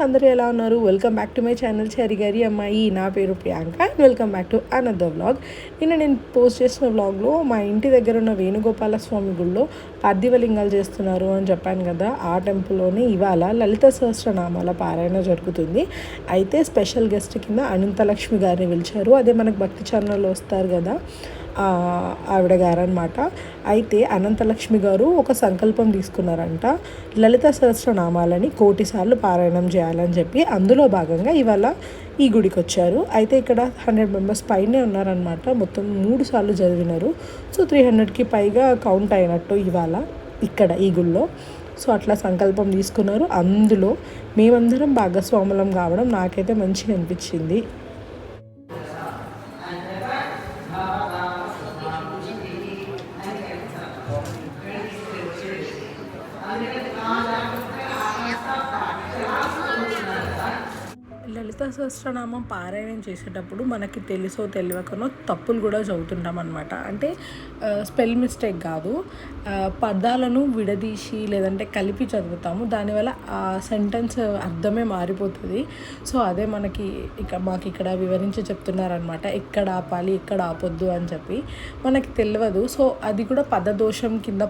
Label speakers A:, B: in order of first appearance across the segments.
A: అందరూ ఎలా ఉన్నారు? Welcome back to my channel చెరి గారి అమ్మాయి. నా పేరు Priyanka and welcome back to another vlog. నేను పోస్ట్ చేసిన వ్లాగ్లో మా ఇంటి దగ్గర ఉన్న వేణుగోపాల స్వామి గుళ్ళో పార్థివలింగాలు చేస్తున్నారు అని చెప్పాను కదా. ఆ టెంపుల్లోనే ఇవాళ లలిత సహస్రనామాల పారాయణ జరుగుతుంది. అయితే స్పెషల్ గెస్ట్ కింద అనంతలక్ష్మి గారిని పిలిచారు. అదే మనకు భక్తి ఛానల్లో వస్తారు కదా, ఆవిడ గారు అనమాట. అయితే అనంతలక్ష్మి గారు ఒక సంకల్పం తీసుకున్నారంట, లలిత సహస్రనామాలని 1,000,000 సార్లు పారాయణం చేయాలని చెప్పి. అందులో భాగంగా ఇవాళ ఈ గుడికి వచ్చారు. అయితే ఇక్కడ 100 మెంబర్స్ పైనే ఉన్నారనమాట. మొత్తం 3 సార్లు చదివినారు. సో 300కి పైగా కౌంట్ అయినట్టు ఇవాళ ఇక్కడ ఈ గుళ్ళో. సో అట్లా సంకల్పం తీసుకున్నారు. అందులో మేమందరం భాగస్వాములం కావడం నాకైతే మంచిగా అనిపించింది. లలిత సహస్రనామం పారాయణం చేసేటప్పుడు మనకి తెలుసో తెలియకనో తప్పులు కూడా చదువుతుంటాం అనమాట. అంటే స్పెల్ మిస్టేక్ కాదు, పదాలను విడదీసి లేదంటే కలిపి చదువుతాము. దానివల్ల ఆ సెంటెన్స్ అర్థమే మారిపోతుంది. సో అదే మాకు ఇక్కడ వివరించి చెప్తున్నారనమాట, ఎక్కడ ఆపాలి ఎక్కడ ఆపొద్దు అని చెప్పి. మనకి తెలియదు. సో అది కూడా పదదోషం కింద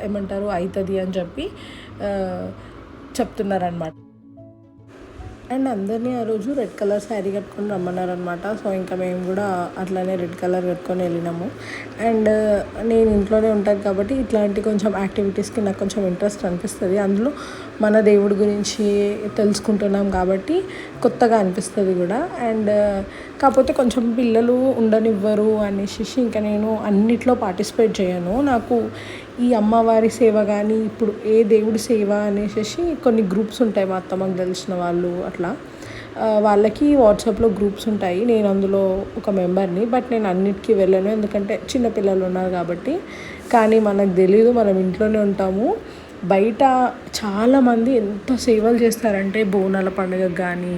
A: ఏమంటారు అవుతుంది అని చెప్పి చెప్తున్నారనమాట. అండ్ అందరినీ ఆ రోజు రెడ్ కలర్ శారీ కట్టుకొని రమ్మన్నారనమాట. సో ఇంకా మేము కూడా అట్లానే రెడ్ కలర్ కట్టుకొని వెళ్ళినాము. అండ్ నేను ఇంట్లోనే ఉంటాను కాబట్టి ఇట్లాంటి కొంచెం యాక్టివిటీస్కి నాకు కొంచెం ఇంట్రెస్ట్ అనిపిస్తుంది. అందులో మన దేవుడి గురించి తెలుసుకుంటున్నాం కాబట్టి కొత్తగా అనిపిస్తుంది కూడా. అండ్ కాకపోతే కొంచెం పిల్లలు ఉండనివ్వరు అనేసి ఇంకా నేను అన్నిట్లో పార్టిసిపేట్ చేయను. నాకు ఈ అమ్మవారి సేవ కానీ ఇప్పుడు ఏ దేవుడి సేవ అనేసి కొన్ని గ్రూప్స్ ఉంటాయి, మా అత్తమ్మకు తెలిసిన వాళ్ళు అట్లా, వాళ్ళకి వాట్సాప్లో గ్రూప్స్ ఉంటాయి. నేను అందులో ఒక మెంబర్ని. బట్ నేను అన్నిటికీ వెళ్ళను, ఎందుకంటే చిన్నపిల్లలు ఉన్నారు కాబట్టి. కానీ మనకు తెలీదు, మనం ఇంట్లోనే ఉంటాము. బయట చాలామంది ఎంత సేవలు చేస్తారంటే బోనాల పండుగకు కానీ,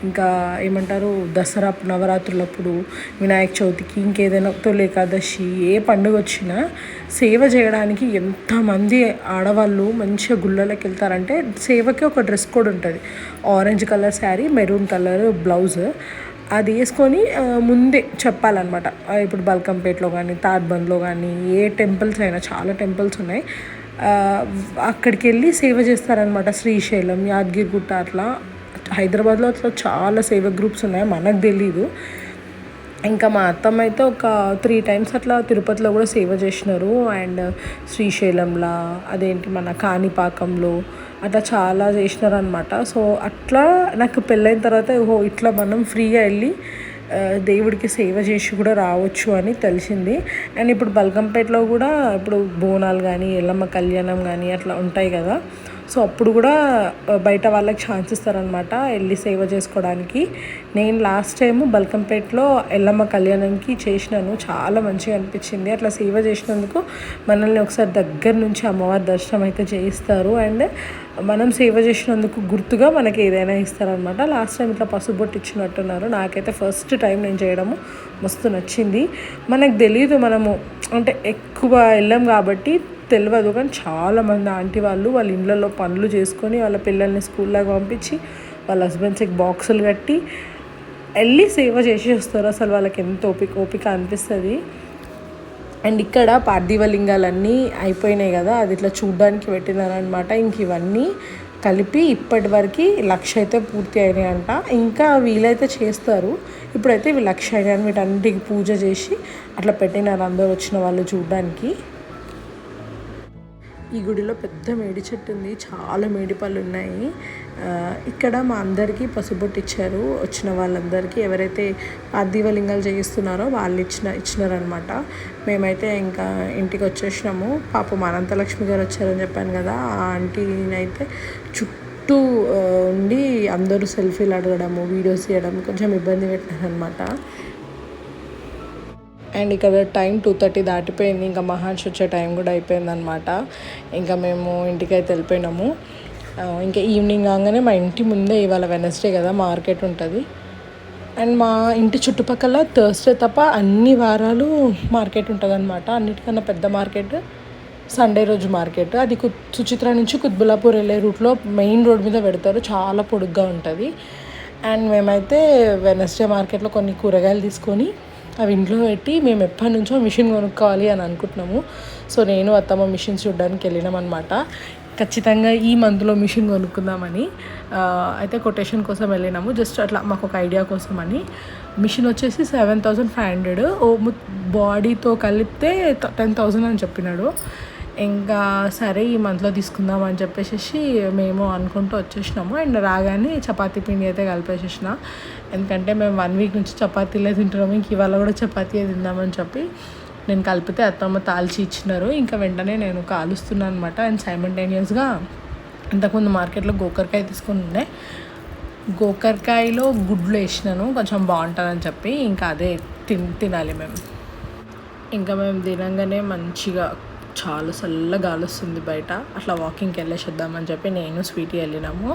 A: ఇంకా ఏమంటారు దసరా నవరాత్రులప్పుడు, వినాయక చవితికి, ఇంకేదైనా తొలి ఏకాదశి, ఏ పండుగ వచ్చినా సేవ చేయడానికి ఎంతమంది ఆడవాళ్ళు మంచిగా గుళ్ళలోకి వెళ్తారంటే. సేవకి ఒక డ్రెస్ కోడ్ ఉంటుంది, orange colour sari, maroon colour blouse. అది వేసుకొని ముందే చెప్పాలన్నమాట. ఇప్పుడు బల్కంపేటలో కానీ తాడ్బండ్లో కానీ ఏ టెంపుల్స్ అయినా, చాలా టెంపుల్స్ ఉన్నాయి, అక్కడికి వెళ్ళి సేవ చేస్తారనమాట. శ్రీశైలం, యాదగిరిగుట్ట, అట్లా హైదరాబాద్లో అట్లా చాలా సేవ గ్రూప్స్ ఉన్నాయి, మనకు తెలీదు. ఇంకా మా అత్తమ్మ అయితే ఒక 3 times అట్లా తిరుపతిలో కూడా సేవ చేసినారు. అండ్ శ్రీశైలంలో, అదేంటి మన కాణిపాకంలో అట్లా చాలా చేసినారు అనమాట. సో అట్లా నాకు పెళ్ళైన తర్వాత ఇట్లా మనం ఫ్రీగా వెళ్ళి దేవుడికి సేవ చేసి కూడా రావచ్చు అని తెలిసింది. అండ్ ఇప్పుడు బల్కంపేటలో కూడా ఇప్పుడు బోనాలు కానీ ఎల్లమ్మ కళ్యాణం కానీ అట్లా ఉంటాయి కదా. సో అప్పుడు కూడా బయట వాళ్ళకి ఛాన్స్ ఇస్తారనమాట వెళ్ళి సేవ చేసుకోవడానికి. నేను లాస్ట్ టైం బల్కంపేటలో ఎల్లమ్మ కళ్యాణంకి చేసినాను, చాలా మంచిగా అనిపించింది. అట్లా సేవ చేసినందుకు మనల్ని ఒకసారి దగ్గర నుంచి అమ్మవారి దర్శనం అయితే చేయిస్తారు. అండ్ మనం సేవ చేసినందుకు గుర్తుగా మనకి ఏదైనా ఇస్తారనమాట. లాస్ట్ టైం ఇట్లా పసుబొట్టు ఇచ్చినట్టున్నారు. నాకైతే ఫస్ట్ టైం నేను చేయడము మస్తు నచ్చింది. మనకు తెలీదు, మనము అంటే ఎక్కువ వెళ్ళాం కాబట్టి తెలియదు. కానీ చాలామంది ఆంటీ వాళ్ళు వాళ్ళ ఇళ్ళల్లో పనులు చేసుకొని వాళ్ళ పిల్లల్ని స్కూల్లోకి పంపించి వాళ్ళ హస్బెండ్స్కి బాక్సులు కట్టి వెళ్ళి సేవ చేసి వస్తారు. అసలు వాళ్ళకి ఎంత ఓపిక అనిపిస్తుంది. అండ్ ఇక్కడ పార్థివలింగాలన్నీ అయిపోయినాయి కదా, అది ఇట్లా చూడ్డానికి పెట్టినారనమాట. ఇంక ఇవన్నీ కలిపి ఇప్పటి వరకు 1,00,000 అయితే పూర్తి అయినాయి అంట. ఇంకా వీలైతే చేస్తారు. ఇప్పుడైతే ఇవి 1,00,000 అయినాయి. వీటన్నిటికి పూజ చేసి అట్లా పెట్టినారు అందరూ వచ్చిన వాళ్ళు చూడ్డానికి. ఈ గుడిలో పెద్ద మేడి చెట్టు ఉంది, చాలా మేడి పళ్ళు ఉన్నాయి. ఇక్కడ మా అందరికీ పసుబొట్టు ఇచ్చారు. వచ్చిన వాళ్ళందరికీ ఎవరైతే పార్థివలింగాలు చేయిస్తున్నారో వాళ్ళు ఇచ్చినారనమాట. మేమైతే ఇంకా ఇంటికి వచ్చేసినాము. పాపం అనంతలక్ష్మి గారు వచ్చారని చెప్పాను కదా, ఆ ఆంటీని అయితే చుట్టూ ఉండి అందరూ సెల్ఫీలు అడగడము, వీడియోస్ తీయడం కొంచెం ఇబ్బంది పెట్టారనమాట. అండ్ ఇక్కడ టైం 2:30 దాటిపోయింది. ఇంకా మహర్షి వచ్చే టైం కూడా అయిపోయిందనమాట. ఇంకా మేము ఇంటికైతే వెళ్ళిపోయినాము. ఇంకా ఈవినింగ్ కాగానే మా ఇంటి ముందే ఇవాళ వెనస్డే కదా మార్కెట్ ఉంటుంది. అండ్ మా ఇంటి చుట్టుపక్కల థర్స్డే తప్ప అన్ని వారాలు మార్కెట్ ఉంటుంది అనమాట. అన్నిటికన్నా పెద్ద మార్కెట్ సండే రోజు మార్కెట్ అది సుచిత్ర నుంచి కుత్బుల్లాపూర్ వెళ్ళే రూట్లో మెయిన్ రోడ్ మీద పెడతారు, చాలా పొడుగ్గా ఉంటుంది. అండ్ మేమైతే వెనస్డే మార్కెట్లో కొన్ని కూరగాయలు తీసుకొని అవి ఇంట్లో పెట్టి మేము ఎప్పటి నుంచో మిషన్ కొనుక్కోవాలి అని అనుకుంటున్నాము. సో నేను అత్తమ్మ మిషన్ చూడడానికి వెళ్ళినాం అనమాట. ఖచ్చితంగా ఈ మంత్లో మిషన్ కొనుక్కుందామని అయితే కొటేషన్ కోసం వెళ్ళినాము. జస్ట్ అట్లా మాకు ఒక ఐడియా కోసం అని. మిషన్ వచ్చేసి 7,500, బాడీతో కలిపితే 10,000 అని చెప్పినాడు. ఇంకా సరే ఈ మంత్లో తీసుకుందాం అని చెప్పేసి మేము అనుకుంటూ వచ్చేసినాము. అండ్ రాగానే చపాతీ పిండి అయితే కలిపేసేసిన, ఎందుకంటే మేము 1 వీక్ నుంచి చపాతీలే తింటున్నాము. ఇంక ఇవాళ కూడా చపాతీయే తిందామని చెప్పి నేను కలిపితే అత్తమ్మ తాల్చి ఇచ్చినారు. ఇంకా వెంటనే నేను కాలుస్తున్నాను అనమాట. అండ్ సైమల్టేనియస్గా ఇంతకుముందు మార్కెట్లో గోకరకాయ తీసుకుని ఉండే, గోకరకాయలో గుడ్లు వేసినాను కొంచెం బాగుంటుందని చెప్పి. ఇంకా అదే తినాలి మేము. ఇంకా మేము తినంగానే మంచిగా చాలా చల్లగా గాలి వస్తుంది బయట, అట్లా వాకింగ్కి వెళ్ళేసేద్దామని చెప్పి నేను స్వీటీ వెళ్ళినాము.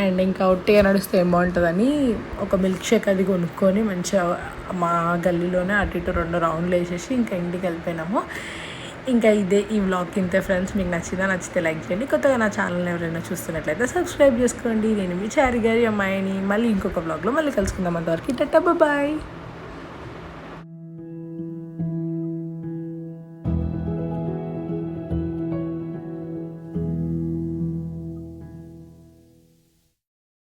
A: అండ్ ఇంకా ఒట్టిగా నడిస్తే ఏం బాగుంటుందని ఒక మిల్క్ షేక్ అది కొనుక్కొని మంచిగా మా గల్లీలోనే అటు ఇటు 2 రౌండ్లు వేసేసి ఇంకా ఇంటికి వెళ్ళిపోయినాము. ఇంకా ఇదే ఈ వ్లాగ్ ఇంతే ఫ్రెండ్స్. మీకు నచ్చితే లైక్ చేయండి. కొత్తగా నా ఛానల్ ఎవరైనా చూస్తున్నట్లయితే సబ్స్క్రైబ్ చేసుకోండి. నేను మీ చారి గారి అమ్మాయిని. మళ్ళీ ఇంకొక వ్లాగ్లో మళ్ళీ కలుసుకుందాం. అంతవరకు టాటా బాయ్.